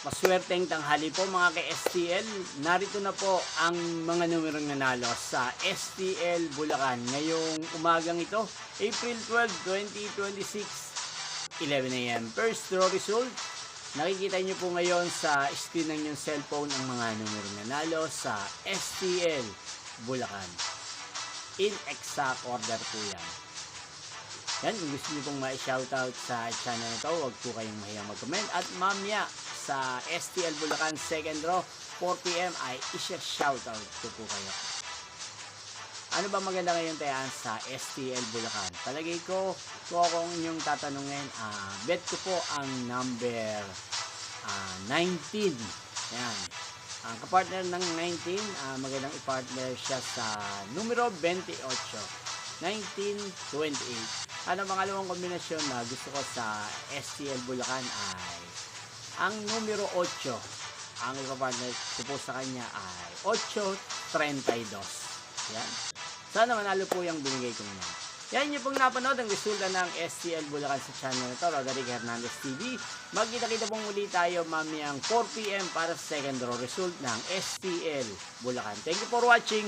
Maswerteng tanghali po mga ka-STL. Narito na po ang mga numerong nanalo sa STL Bulacan ngayong umagang ito, April 12, 2026, 11 a.m. First draw result. Nakikita nyo po ngayon sa screen ng inyong cellphone ang mga numerong nanalo sa STL Bulacan. In exact order po yan. Yan, kung gusto nyo pong ma-shoutout sa channel na ito, huwag po kayong mahiyang mag-comment. At mamaya sa STL Bulacan second row, 4 p.m. ay isya-shoutout po kayo. Ano ba maganda ngayon tayan sa STL Bulacan? Palagay ko, kung ako ang inyong tatanungin, bet ko po ang number 19. Yan. Ang kapartner ng 19, magandang i-partner siya sa numero 28. 1928. Ang pangalawang kombinasyon na gusto ko sa STL Bulacan ay ang numero 8. Ang ipapartner ko po sa kanya ay 832. Yan. Sana manalo po yung binigay ko niyan. Yan yung pong napanood ang resulta ng STL Bulacan sa channel na ito, Roderick Hernandez TV. Magkita-kita pong muli tayo mamayang 4 p.m. para sa second row result ng STL Bulacan. Thank you for watching.